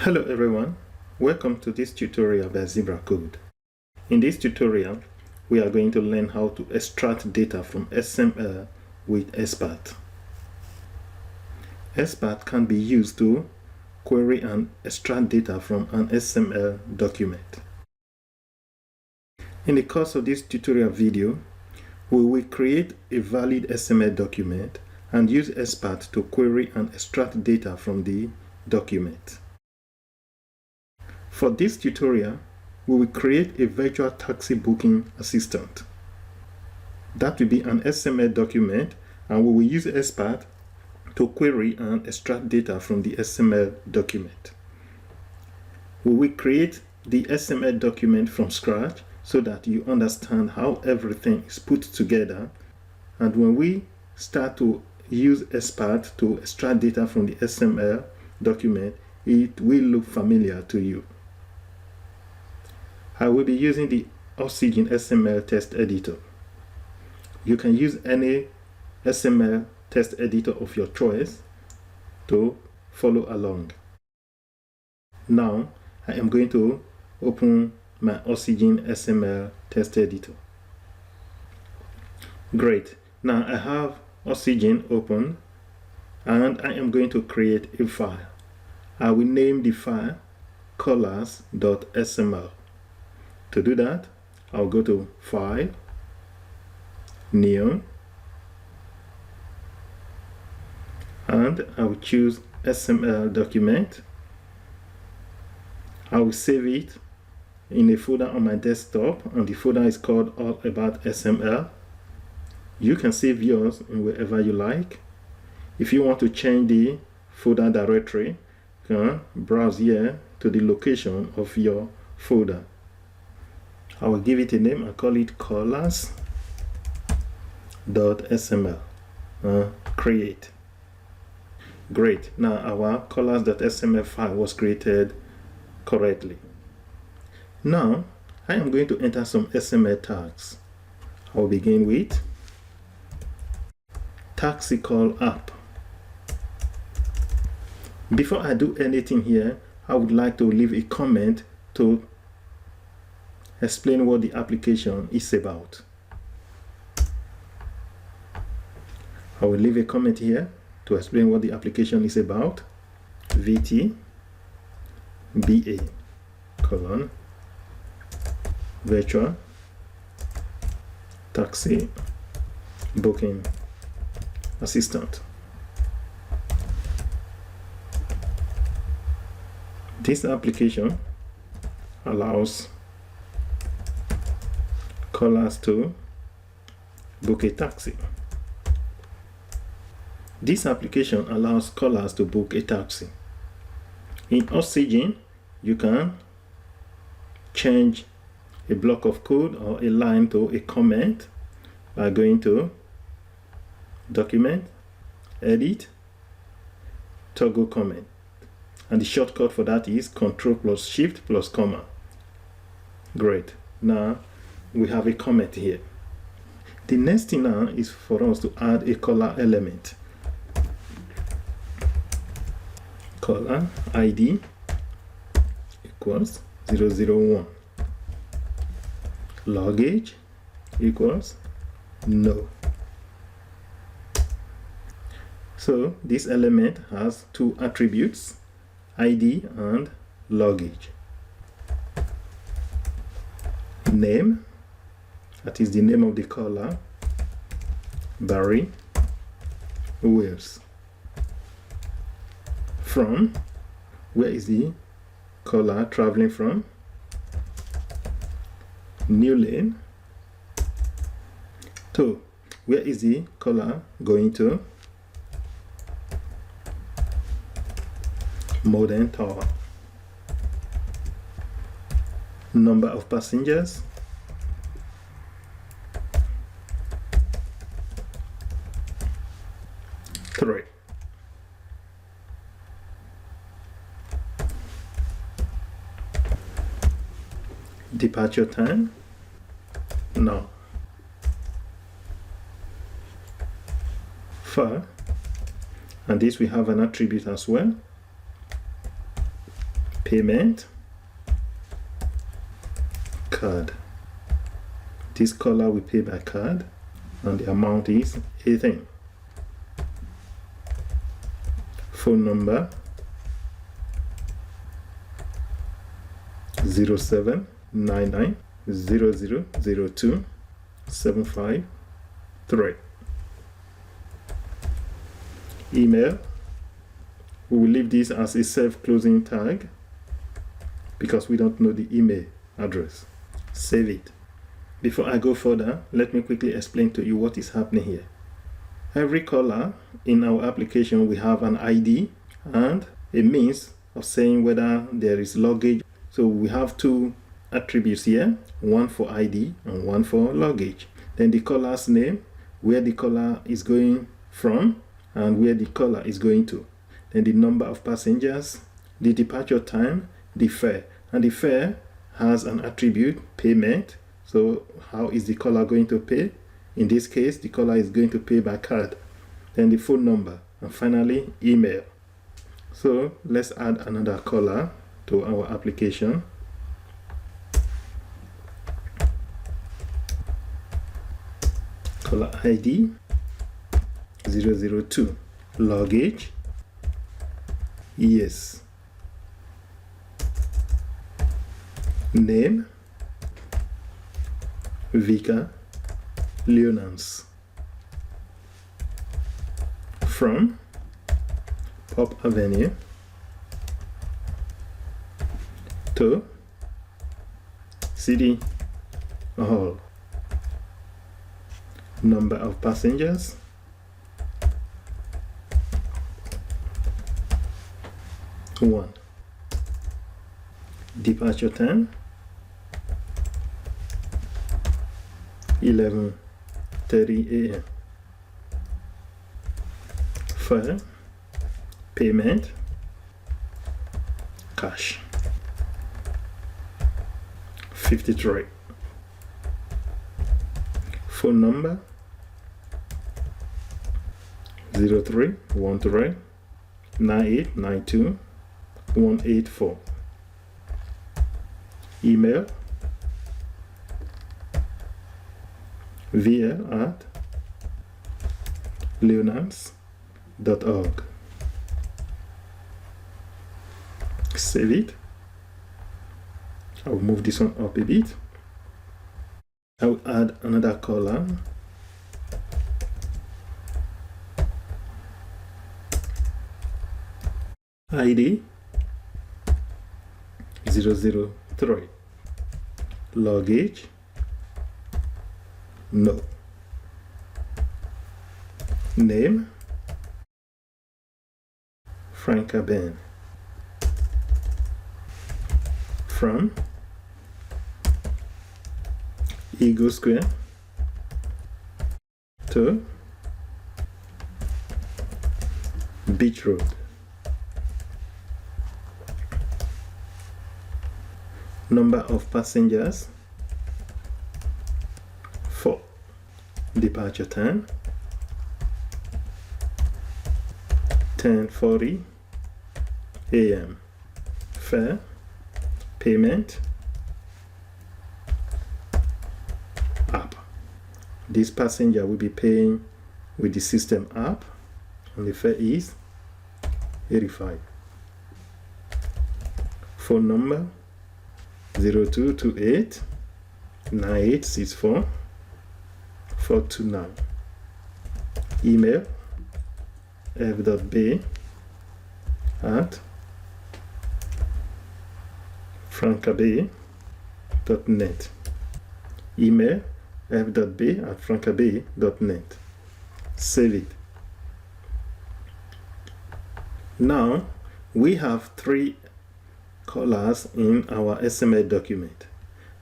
Hello everyone, welcome to this tutorial by Zebra Code. In this tutorial, we are going to learn how to extract data from XML with XPath. XPath can be used to query and extract data from an XML document. In the course of this tutorial video, we will create a valid XML document and use XPath to query and extract data from the document. For this tutorial, we will create a virtual taxi booking assistant. That will be an XML document, and we will use XPath to query and extract data from the XML document. We will create the XML document from scratch so that you understand how everything is put together, and when we start to use XPath to extract data from the XML document, it will look familiar to you. I will be using the Oxygen XML text editor. You can use any XML text editor of your choice to follow along. Now, I am going to open my Oxygen XML text editor. Great. Now I have Oxygen open and I am going to create a file. I will name the file colors.xml. To do that, I'll go to File, New, and I will choose XML document. I will save it in a folder on my desktop, and the folder is called All About XML. You can save yours in wherever you like. If you want to change the folder directory, you can browse here to the location of your folder. I will give it a name. I call it colors.xml. Create. Great. Now our colors.xml file was created correctly. Now I am going to enter some XML tags. I will begin with taxi call app. Before I do anything here, I would like to leave a comment to explain what the application is about. I will leave a comment here to explain what the application is about. VT BA colon virtual taxi booking assistant. This application allows callers to book a taxi. This application allows callers to book a taxi. In Oxygen, you can change a block of code or a line to a comment by going to Document, Edit, Toggle Comment. And the shortcut for that is Ctrl plus Shift plus comma. Great. Now we have a comment here. The next thing now is for us to add a color element. Color ID equals 001. Luggage equals no. So this element has two attributes, ID and luggage. Name, that is the name of the caller, Barry Wills. From, where is the caller traveling from? New Lane. To, where is the caller going to? Modern Tower. Number of passengers, 3. Departure time, no. Far, and this we have an attribute as well. payment, card. This caller will pay by card and the amount is 18. Phone number 0799000275. Email, we will leave this as a self-closing tag because we don't know the email address. Save it. Before I go further, let me quickly explain to you what is happening here. Every caller in our application, we have an ID and a means of saying whether there is luggage. So we have two attributes here, one for ID and one for luggage. Then the caller's name, where the caller is going from and where the caller is going to. Then the number of passengers, the departure time, the fare. And the fare has an attribute, payment. So how is the caller going to pay? In this case, the caller is going to pay by card. Then the phone number. And finally, email. So let's add another caller to our application. Caller ID 002. Luggage, yes. Name, Vika Leonans. From Pop Avenue to City Hall. Number of passengers 1. Departure time 11:30 a.m. Fare, payment, cash 53. Phone number 03139892 184. Email vl@leonards.org. Save it. I'll move this one up a bit. I'll add another column. ID 003. Luggage, no. Name, Franca Ben. From Eagle Square to Beach Road. Number of passengers 4. Departure time 10:40 a.m. Fare, payment, app. This passenger will be paying with the system app and the fare is 85. Phone number 0228 9864 429. Email f.bay@francabay.net. Email f.bay@francabay.net. Save it. Now we have 3 colors in our XML document,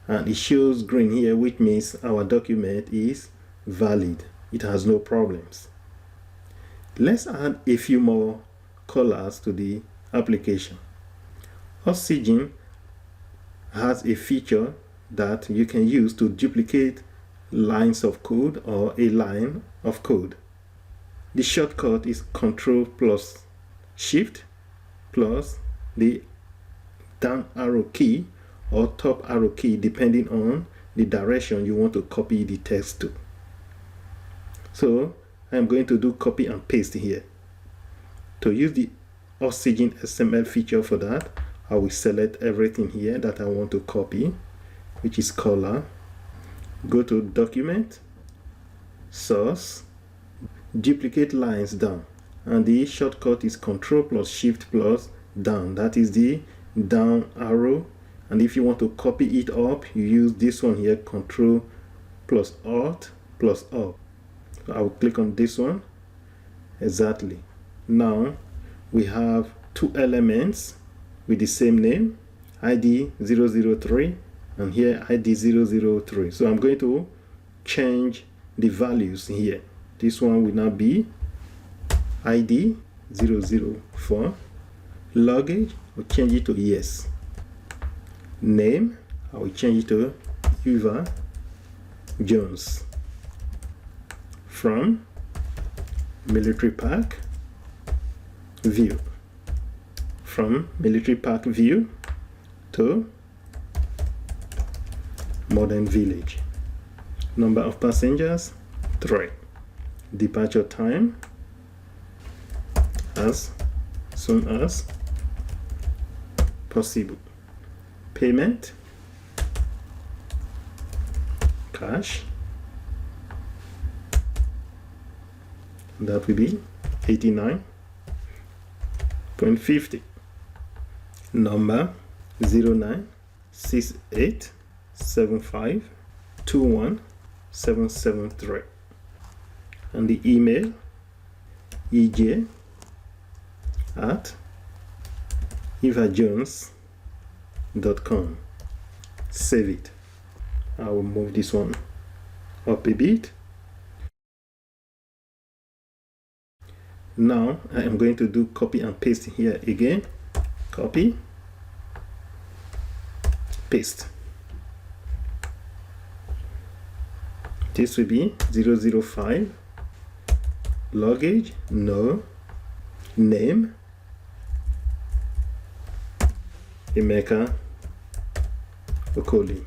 and it shows green here, which means our document is valid. It has no problems. Let's add a few more colors to the application. Oxygen has a feature that you can use to duplicate lines of code or a line of code. The shortcut is Ctrl plus Shift plus the down arrow key or top arrow key depending on the direction you want to copy the text to. So I'm going to do copy and paste here. To use the Oxygen XML feature for that, I will select everything here that I want to copy, which is color. Go to document, source, duplicate lines down, and the shortcut is Ctrl plus Shift plus down. That is the down arrow. And if you want to copy it up, you use this one here, Ctrl plus Alt plus up. So I will click on this one. Exactly. Now we have two elements with the same name, ID 003 and here ID 003. So I'm going to change the values here. This one will now be ID 004. Luggage, we'll change it to yes. Name, I will change it to Eva Jones. From military park view. From military park view to modern village. Number of passengers 3. Departure time as soon as possible. Payment cash, that will be 89.50. Number 096875217773, and the email ej@evajones.com. Save it. I will move this one up a bit. Now I am going to do copy and paste here again. Copy, paste. This will be 005. Luggage, no. Name, Emeka Okoli.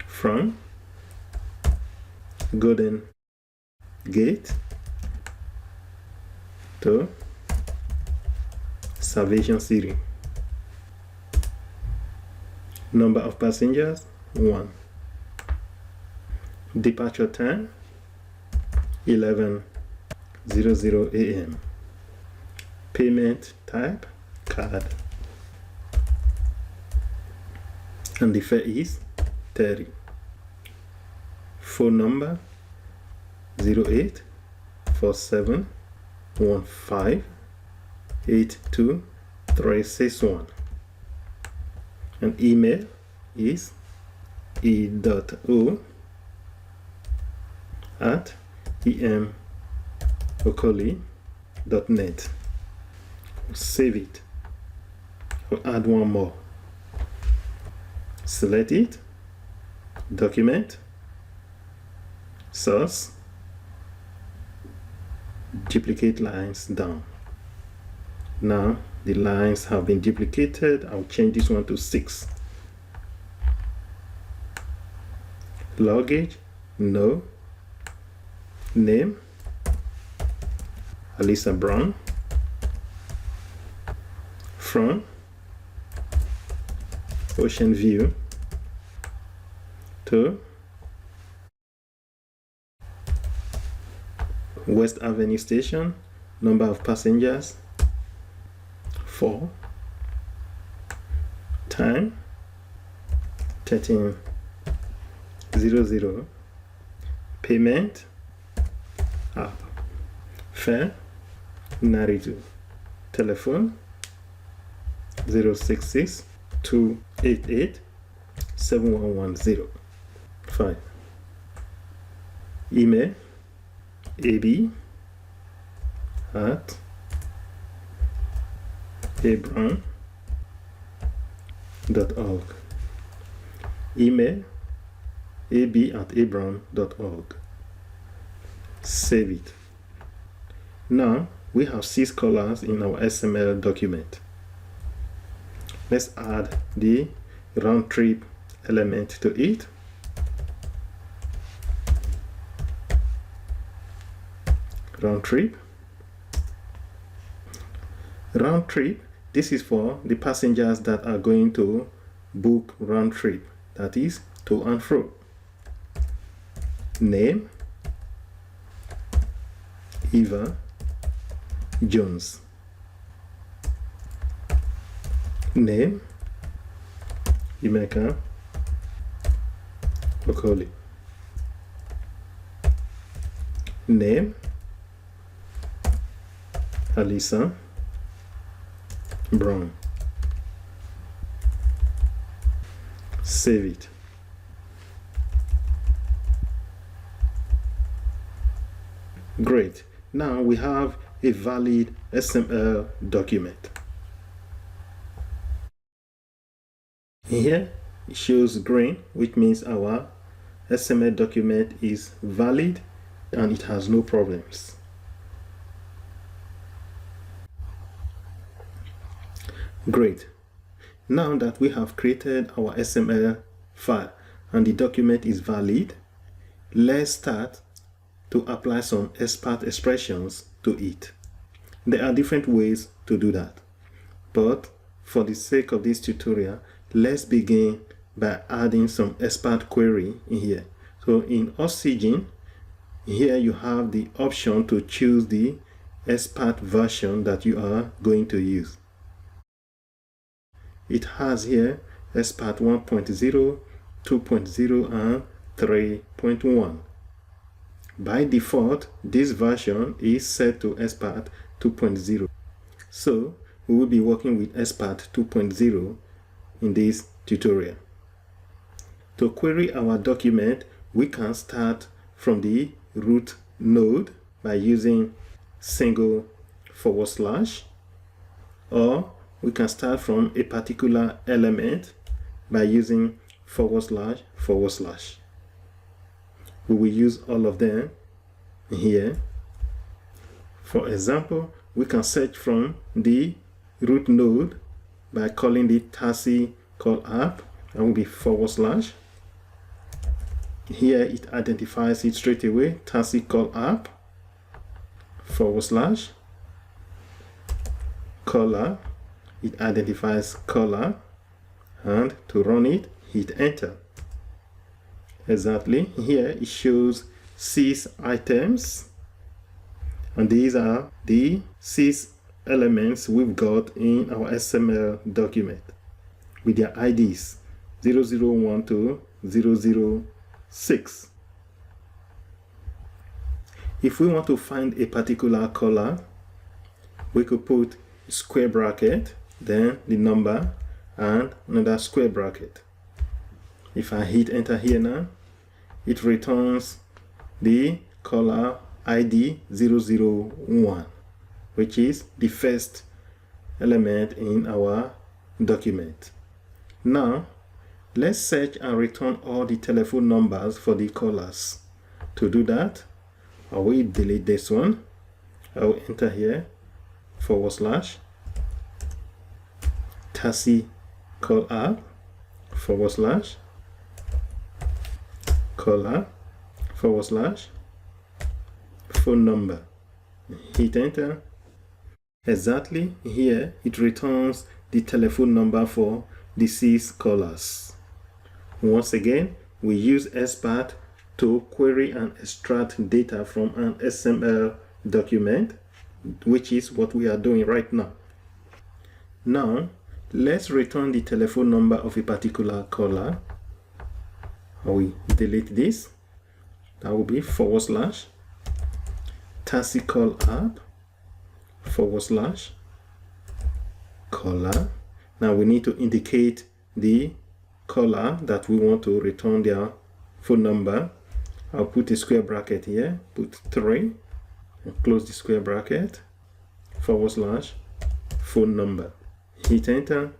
From Golden Gate to Salvation City. Number of passengers 1. Departure time 11:00 a.m. Payment type card, and the fare is 30. Phone number 0847158231, and email is e.o@emokoli.net. Save it. I'll add one more. Select it, document, source, duplicate lines down. Now the lines have been duplicated. I'll change this one to 6. Luggage, no. Name, Alisa Brown. From Ocean View to West Avenue Station. Number of passengers 4. Time 13:00. Payment app. Fare 92. Telephone 066-288-7110. 5. Email ab@abram.org. Email ab@abram.org. Save it. Now we have 6 colors in our XML document. Let's add the round trip element to it. Round trip. Round trip, this is for the passengers that are going to book round trip, that is to and fro. Name Eva Jones. Name Emeka Okoli. Name Alisa Brown. Save it. Great. Now we have a valid XML document. Here it shows green, which means our XML document is valid and it has no problems. Great. Now that we have created our XML file and the document is valid, let's start to apply some XPath expressions to it. There are different ways to do that, but for the sake of this tutorial, let's begin by adding some XPath query in here. So in Oxygen, here you have the option to choose the XPath version that you are going to use. It has here XPath 1.0, 2.0 and 3.1. By default, this version is set to XPath 2.0. So we will be working with XPath 2.0 in this tutorial. To query our document, we can start from the root node by using single / or we can start from a particular element by using //. We will use all of them here. For example, we can search from the root node by calling the taxi call app and will be /. Here it identifies it straight away, taxi call app / caller. It identifies caller, and to run it, hit enter. Exactly, here it shows 6 items, and these are the 6 elements we've got in our XML document with their IDs 001 to 006. If we want to find a particular color, we could put square bracket, then the number and another square bracket. If I hit enter here now, it returns the color ID 001, which is the first element in our document. Now let's search and return all the telephone numbers for the callers. To do that, I will delete this one. I will enter here / taxi call app / caller / phone number. Hit enter. Exactly, here it returns the telephone number for the 6 callers. Once again, we use XPath to query and extract data from an XML document, which is what we are doing right now. Now let's return the telephone number of a particular caller. I will delete this. That will be / taxi call app / caller. Now we need to indicate the caller that we want to return their phone number. I'll put a square bracket here, put 3 and close the square bracket / phone number. Hit enter.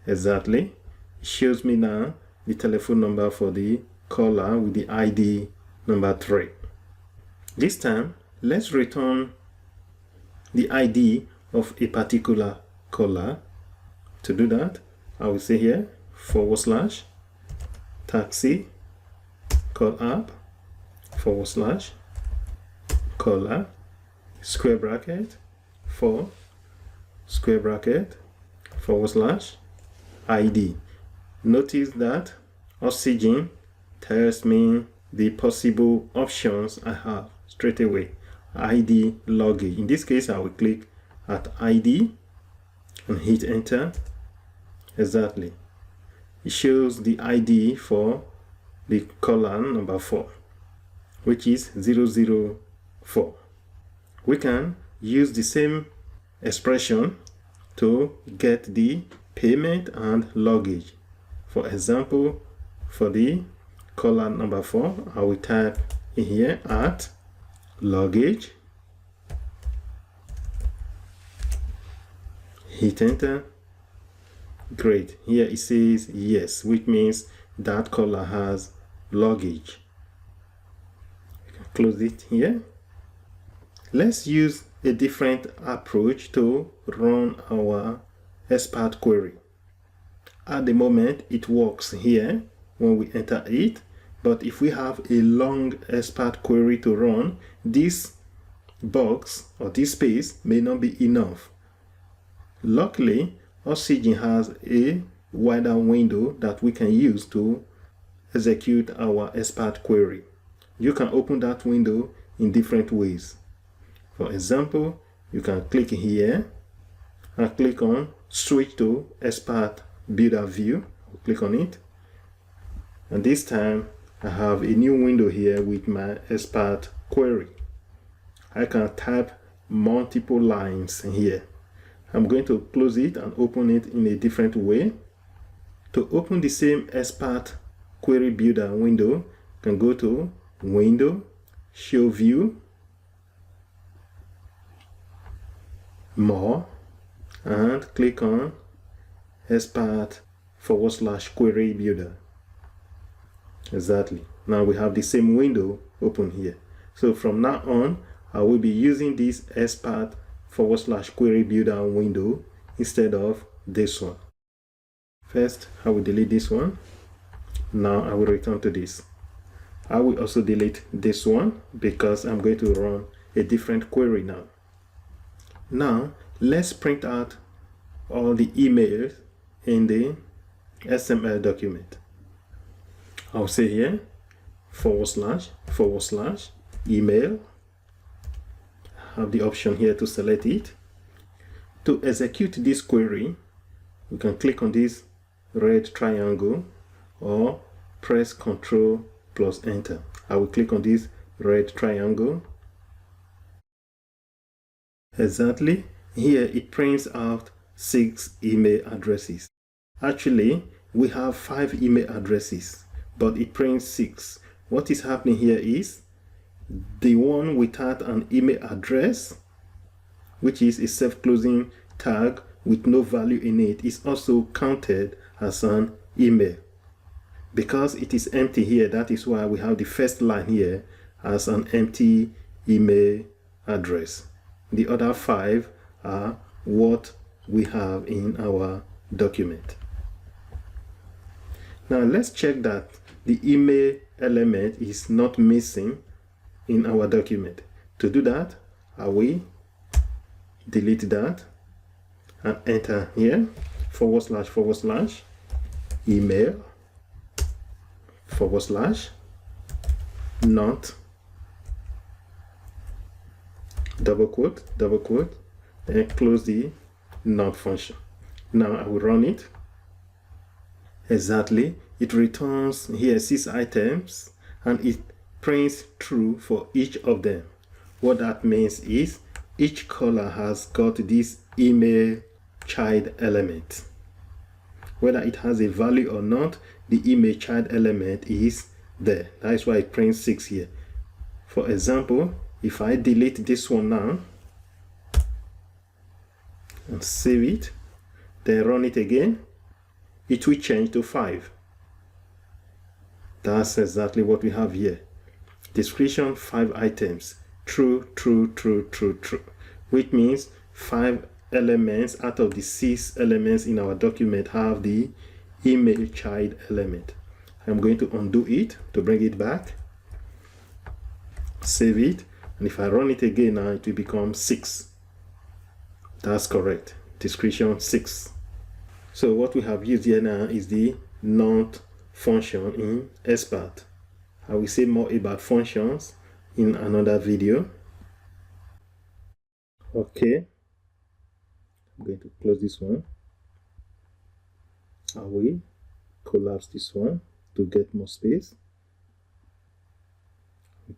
Exactly, it shows me now the telephone number for the caller with the ID number 3. This time let's return the ID of a particular caller. To do that, I will say here / taxi call app / color square bracket for square bracket / ID. Notice that Oxygen tells me the possible options I have straight away. ID luggage. In this case, I will click at ID and hit enter. Exactly. It shows the ID for the column number 4, which is 004. We can use the same expression to get the payment and luggage. For example, for the column number 4, I will type in here at luggage, hit enter. Great. Here it says yes, which means that color has luggage. Close it here. Let's use a different approach to run our XPath query. At the moment, it works here when we enter it, but if we have a long XPath query to run, this box or this space may not be enough. Luckily, Oxygen has a wider window that we can use to execute our XPath query. You can open that window in different ways. For example, you can click here and click on switch to XPath builder view. Click on it, and this time I have a new window here with my XPath query. I can type multiple lines here. I'm going to close it and open it in a different way. To open the same XPath query builder window, you can go to Window, Show View, More, and click on XPath / query builder. Exactly. Now we have the same window open here. So from now on, I will be using this XPath / query builder window instead of this one. First, I will delete this one. Now I will return to this. I will also delete this one because I'm going to run a different query now. Now, let's print out all the emails in the XML document. I'll say here / email. Have the option here to select it. To execute this query, you can click on this red triangle or press Ctrl plus Enter. I will click on this red triangle. Exactly. Here it prints out 6 email addresses. Actually, we have 5 email addresses, but it prints 6. What is happening here is the one without an email address, which is a self-closing tag with no value in it, is also counted as an email. Because it is empty here, that is why we have the first line here as an empty email address. The other 5 are what we have in our document. Now let's check that the email element is not missing in our document. To do that, I will delete that and enter here / email / not double quote, and close the not function. Now I will run it. Exactly, it returns here 6 items and it prints true for each of them. What that means is each color has got this email child element. Whether it has a value or not, the email child element is there. That is why it prints 6 here. For example, if I delete this one now and save it, then run it again, it will change to 5. That's exactly what we have here. Description 5 items. True, which means 5 elements out of the 6 elements in our document have the email child element. I'm going to undo it to bring it back, save it, and if I run it again now, it will become 6. That's correct, description 6. So what we have used here now is the not function in XPath. I will say more about functions in another video. Okay, I'm going to close this one. I will collapse this one to get more space.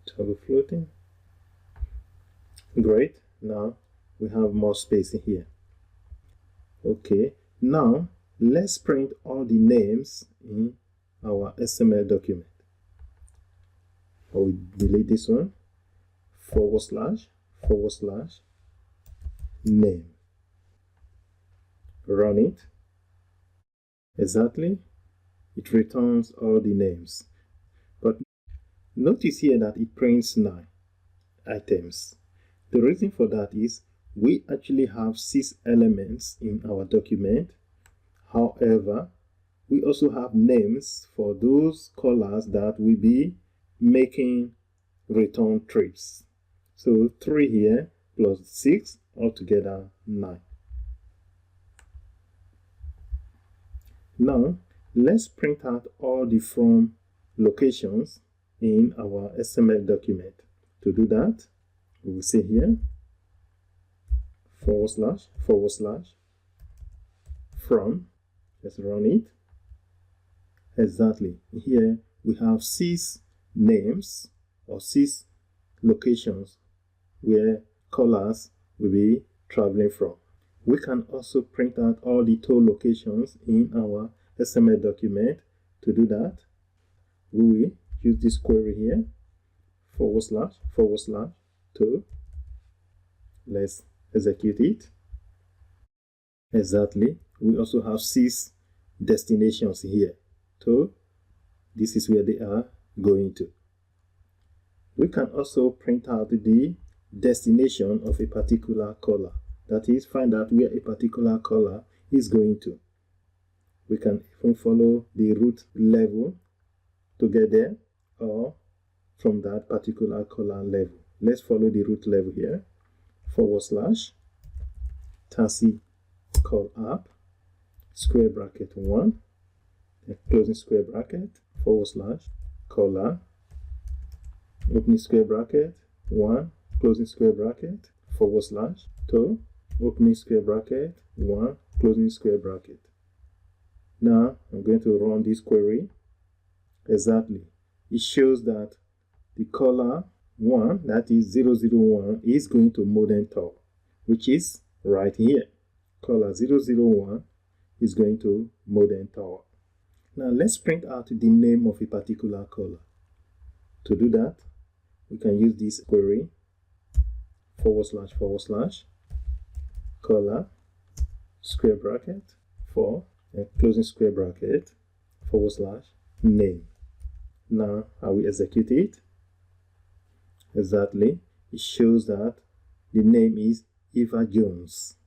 Toggle floating. Great, now we have more space in here. Okay, now let's print all the names in our XML document. I will delete this one, // name. Run it. Exactly, it returns all the names. But notice here that it prints 9 items. The reason for that is we actually have 6 elements in our document. However, we also have names for those callers that will be making return trips. So 3 here plus 6, altogether 9. Now, let's print out all the from locations in our XML document. To do that, we will say here // from. Let's run it. Exactly. Here we have 6 names or 6 locations where callers will be traveling from. We can also print out all the tow locations in our XML document. To do that, we will use this query here, // tow. Let's execute it. Exactly. We also have 6 destinations here. So this is where they are going to. We can also print out the destination of a particular caller. That is, find out where a particular caller is going to. We can even follow the route level to get there, or from that particular caller level. Let's follow the route level here, / taxi call app, square bracket 1, closing square bracket, / caller, opening square bracket 1, closing square bracket, / tow, opening square bracket 1, closing square bracket. Now I'm going to run this query. Exactly, it shows that the caller 1, that is 001, is going to modem tow, which is right here. Caller 001 is going to modem tower. Now let's print out the name of a particular caller. To do that, we can use this query, // caller, square bracket 4, and closing square bracket, / name. Now I will execute it. Exactly, it shows that the name is Eva Jones,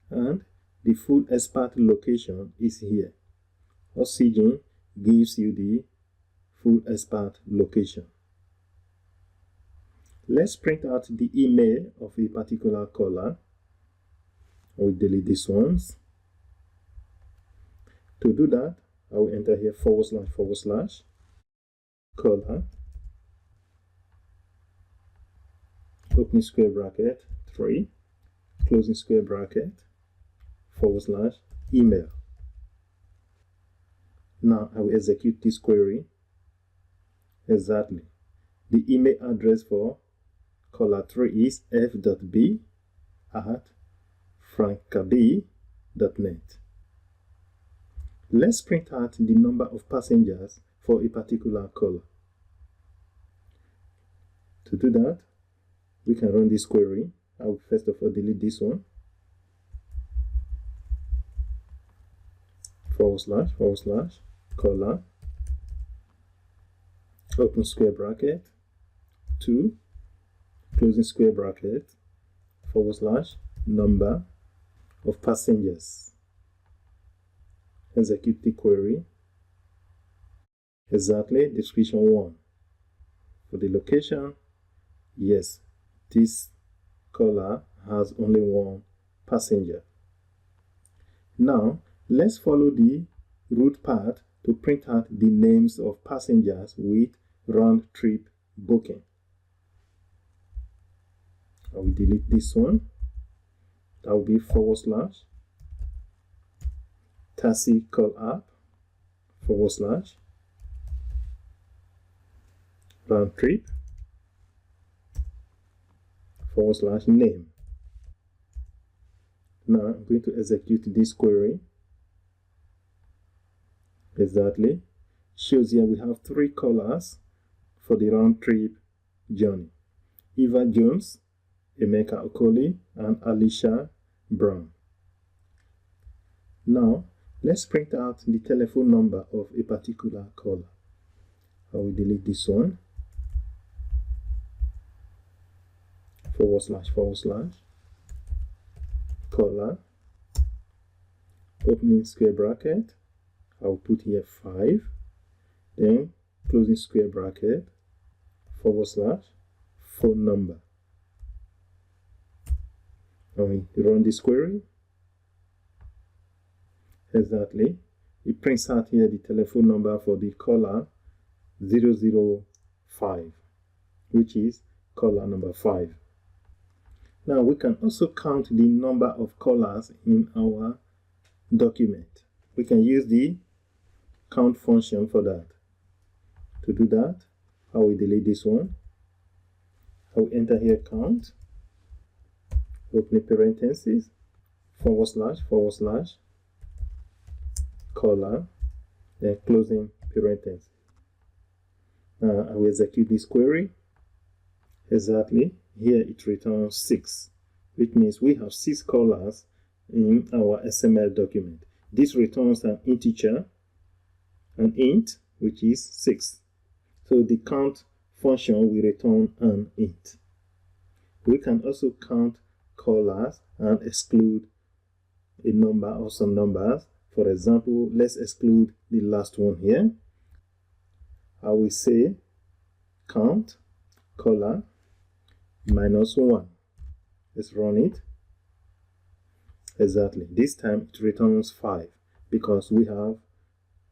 and the full XPath location is here. Oxygen gives you the full XPath location. Let's print out the email of a particular caller. I will delete these ones. To do that, I will enter here // caller, opening square bracket 3, closing square bracket, / email. Now I will execute this query. Exactly, the email address for caller 3 is f.b@frankab.net. Let's print out the number of passengers for a particular caller. To do that, we can run this query. I will first of all delete this one, / caller, open square bracket 2, closing square bracket, / number of passengers. Execute the query. Exactly, description 1. For the location, yes, this caller has only one passenger. Now, let's follow the route path to print out the names of passengers with round trip booking. I will delete this one. That will be / taxi call app / round trip / name. Now I'm going to execute this query. Exactly. Shows here we have 3 callers for the round trip journey: Eva Jones, Emeka Okoli, and Alicia Brown. Now let's print out the telephone number of a particular caller. I will delete this one. / caller, opening square bracket, I will put here 5, then closing square bracket, / phone number. And we run this query. Exactly. It prints out here the telephone number for the caller 005, which is caller number 5. Now we can also count the number of callers in our document. We can use the count function for that. To do that, I will delete this one. I will enter here count, opening parentheses, / caller, then closing parentheses. Now I will execute this query. Exactly. Here it returns 6, which means we have 6 callers in our XML document. This returns an integer, an int, which is 6. So the count function will return an int. We can also count callers and exclude a number or some numbers. For example, let's exclude the last one here. I will say count caller -1. Let's run it. Exactly. This time it returns 5 because we have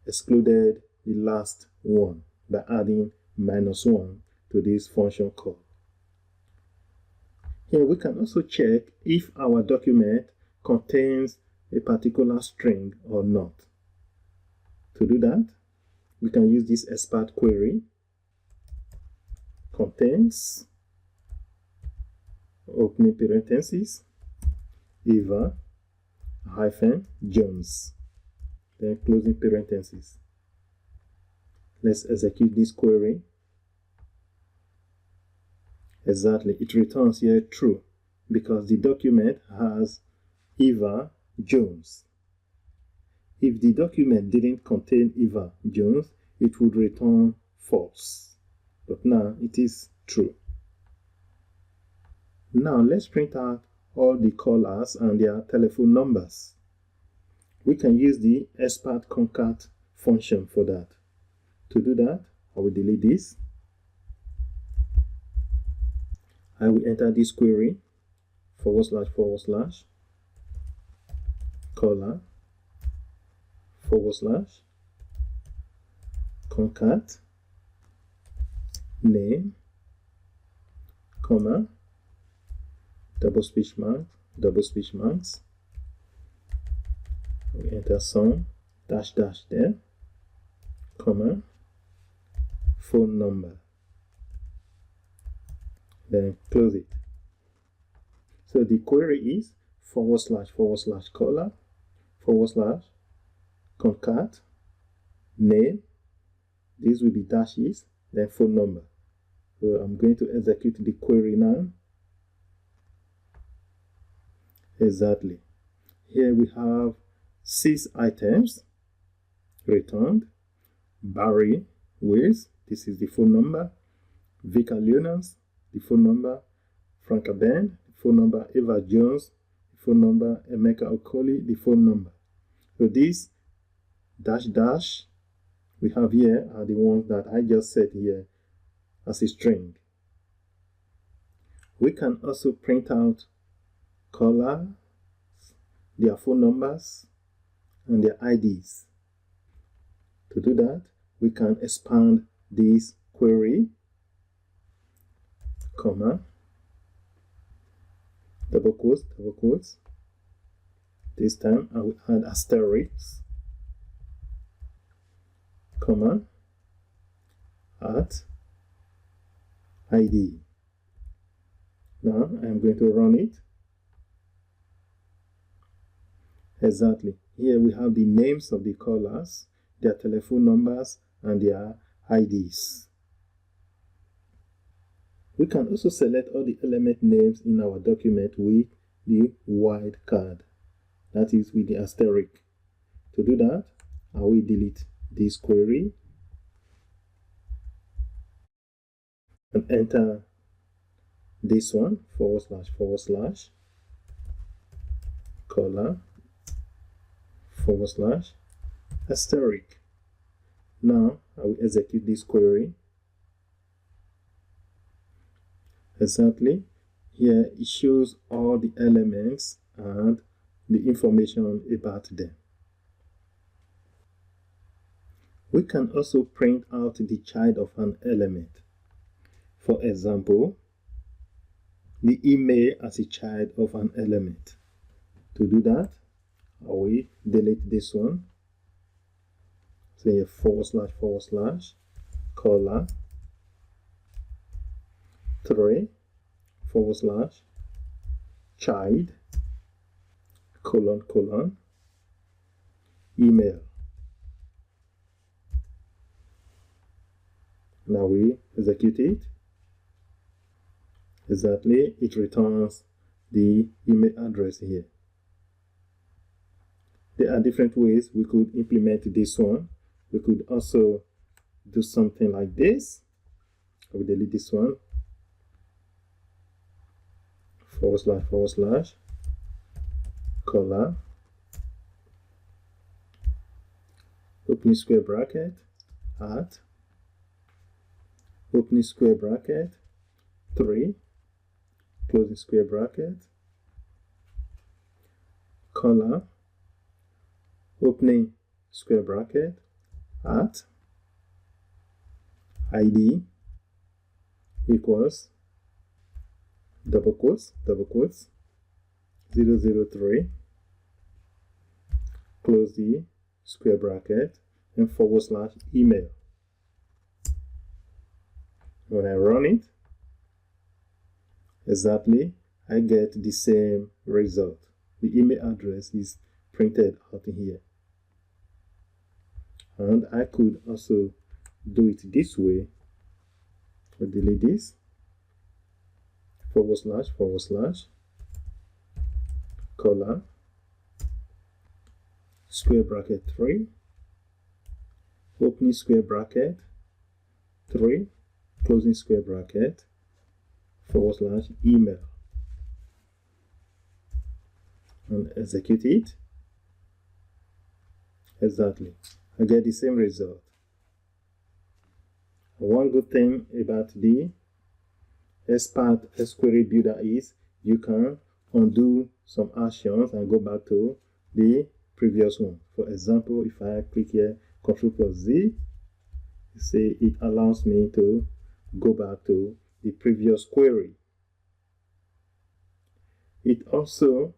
excluded the last one by adding -1 to this function call. Here we can also check if our document contains a particular string or not. To do that, we can use this XPath query. Contains, opening parentheses, Eva Jones, then closing parentheses. Let's execute this query. Exactly, it returns here true because the document has Eva Jones. If the document didn't contain Eva Jones, it would return false. But now it is true. Now let's print out all the callers and their telephone numbers. We can use the XPath concat function for that. To do that, I will delete this. I will enter this query / caller / concat name, comma, double speech marks. We enter some -- there, comma, phone number. Then close it. So the query is / caller / concat name. These will be dashes, then phone number. So I'm going to execute the query now. Exactly. Here we have 6 items returned. Barry Wills, this is the phone number. Vika Leonans, the phone number. Franca Ben, the phone number. Eva Jones, the phone number, Emeka Okoli, the phone number. So these dash dash we have here are the ones that I just set here as a string. We can also print out callers, their phone numbers, and their IDs. To do that, we can expand this query, comma, double quotes. This time I will add asterisk, comma, at ID. Now I'm going to run it. Exactly. Here we have the names of the callers, their telephone numbers, and their IDs. We can also select all the element names in our document with the wildcard, that is with the asterisk. To do that, I will delete this query and enter this one, // caller / asterisk. Now I will execute this query. Exactly. Here it shows all the elements and the information about them. We can also print out the child of an element. For example, the email as a child of an element. To do that, I will delete this one. Say // caller 3 / child email. Now we execute it. Exactly, it returns the email address here. There are different ways we could implement this one. We could also do something like this. I will delete this one. // caller opening square bracket at opening square bracket 3 closing square bracket caller opening square bracket at ID equals double quotes 003 close the square bracket and / email. When I run it, exactly, I get the same result. The email address is printed out here. And I could also do it this way. I'll delete this // caller square bracket 3 opening square bracket 3 closing square bracket / email, and execute it. Exactly, I get the same result. One good thing about the XPath SQL builder is you can undo some actions and go back to the previous one. For example, if I click here Ctrl+Z, you see it allows me to go back to the previous query. It also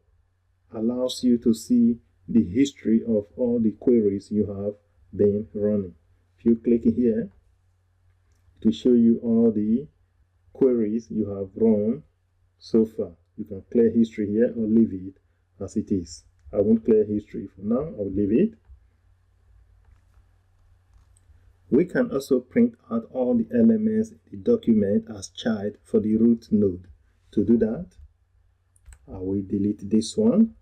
allows you to see the history of all the queries you have been running. If you click here, to show you all the queries you have run so far. You can clear history here or leave it as it is. I won't clear history for now, I'll leave it. We can also print out all the elements in the document as child for the root node. To do that, I will delete this one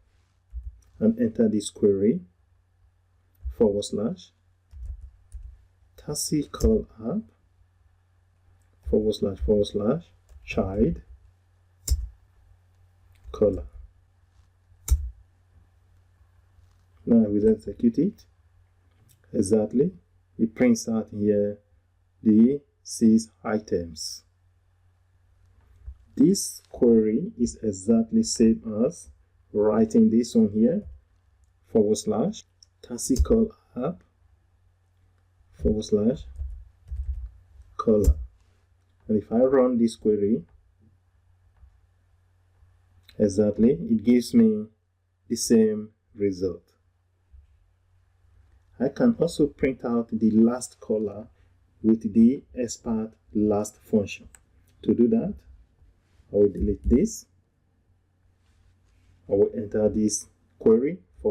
and enter this query / taxi call app / child caller. Now we execute it. Exactly, it prints out here the 6 items. This query is exactly same as writing this one here, / classical app / color. And if I run this query, exactly, it gives me the same result. I can also print out the last color with the XPath last function. To do that, I will delete this. I will enter this query /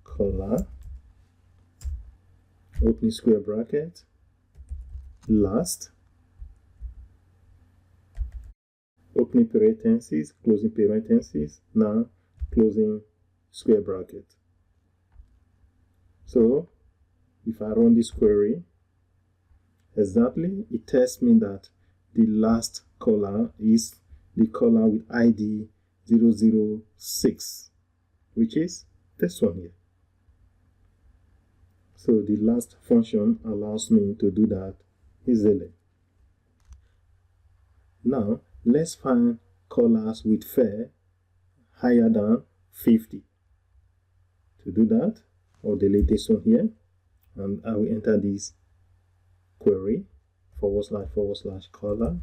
color, opening square bracket, last, opening parentheses, closing parentheses, now closing square bracket. So if I run this query, exactly, it tells me that the last color is the color with ID 006, which is this one here. So the last function allows me to do that easily. Now let's find colors with fair higher than 50. To do that, I'll delete this one here, and I will enter this query / color,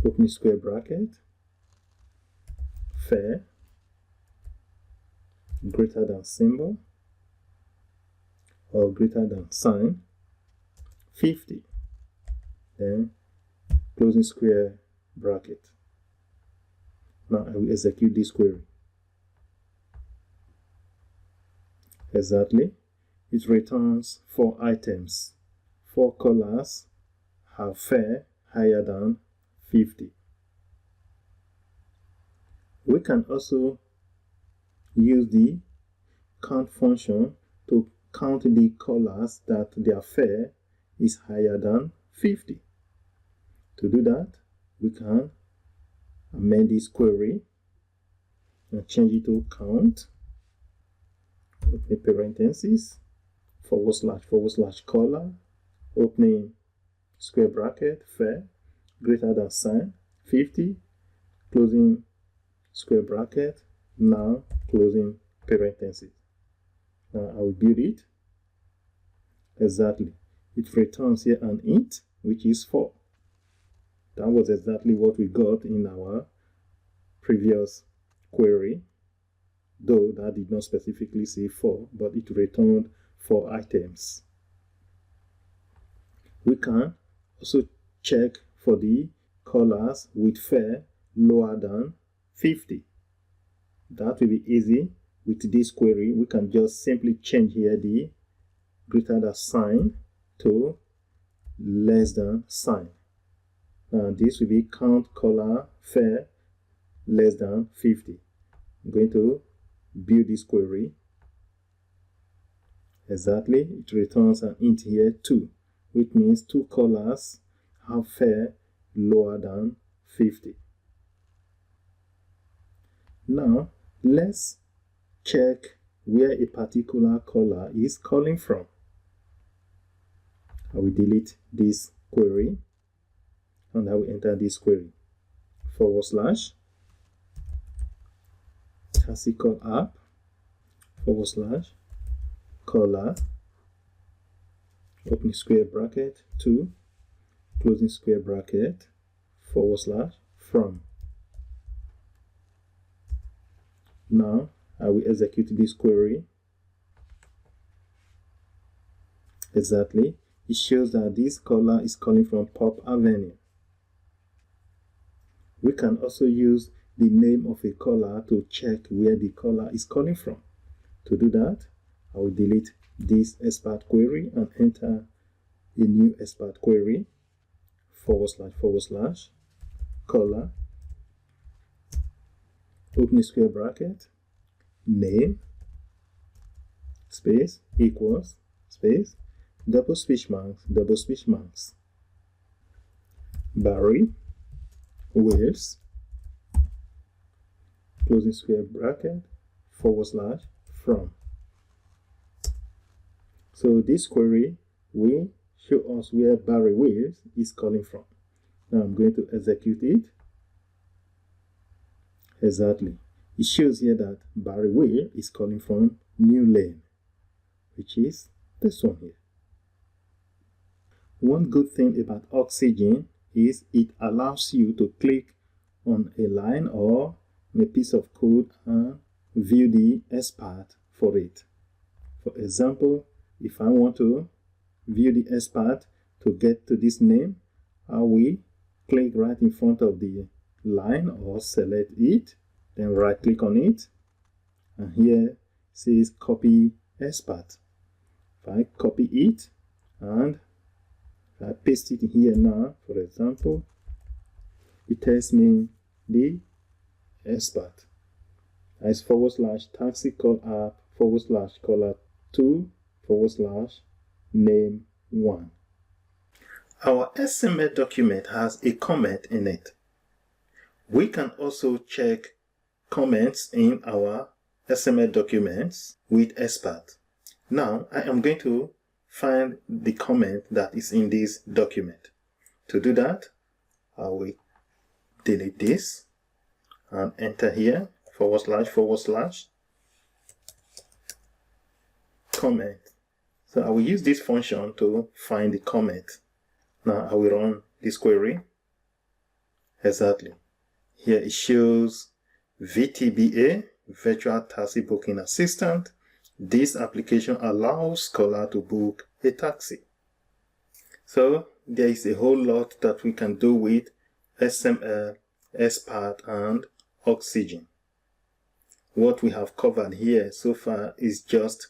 opening square bracket, fair, greater than symbol or greater than sign, 50, then closing square bracket. Now I will execute this query. Exactly, it returns 4 items. 4 colors have fair higher than 50. We can also use the count function to count the colors that their fair is higher than 50. To do that, we can amend this query and change it to count, opening parentheses, / color, opening square bracket, fair, greater than sign, 50, closing square bracket, now closing parentheses. Now I will build it. Exactly, it returns here an int, which is 4. That was exactly what we got in our previous query, though that did not specifically say 4, but it returned 4 items. We can also check for the colors with fair lower than 50. That will be easy. With this query, we can just simply change here the greater than sign to less than sign. Now this will be count color fair less than 50. I'm going to build this query. Exactly, it returns an int here 2, which means 2 colors have fair lower than 50. Now let's check where a particular color is calling from. I will delete this query and I will enter this query / classical app / color, opening square bracket, 2, closing square bracket, / from. Now I will execute this query. Exactly, it shows that this color is calling from Pop Avenue. We can also use the name of a color to check where the color is calling from. To do that, I will delete this XPath query and enter a new XPath query / color, opening square bracket, name, space, equals, space, double speech marks, Barry, Wales, closing square bracket, / from. So this query will show us where Barry Wills is calling from. Now I'm going to execute it. Exactly. It shows here that Barry Will is calling from New Lane, which is this one here. One good thing about Oxygen is it allows you to click on a line or a piece of code and view the XPath for it. For example, if I want to view the XPath to get to this name, I will click right in front of the line or select it, then right click on it, and here it says copy XPath. If I copy it and I paste it here now, for example, it tells me the XPath. It's / taxi call app / caller 2 / name 1. Our XML document has a comment in it. We can also check comments in our XML documents with XPath. Now I am going to find the comment that is in this document. To do that, I will delete this and enter here / comment. So I will use this function to find the comment. Now I will run this query. Exactly. Here it shows VTBA, Virtual Taxi Booking Assistant. This application allows caller to book a taxi. So there is a whole lot that we can do with XML, XPath, and Oxygen. What we have covered here so far is just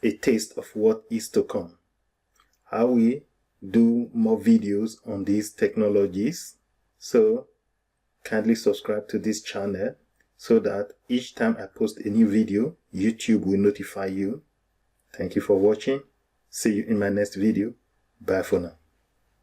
a taste of what is to come. I will do more videos on these technologies, so kindly subscribe to this channel so that each time I post a new video, YouTube will notify you. Thank you for watching. See you in my next video. Bye for now.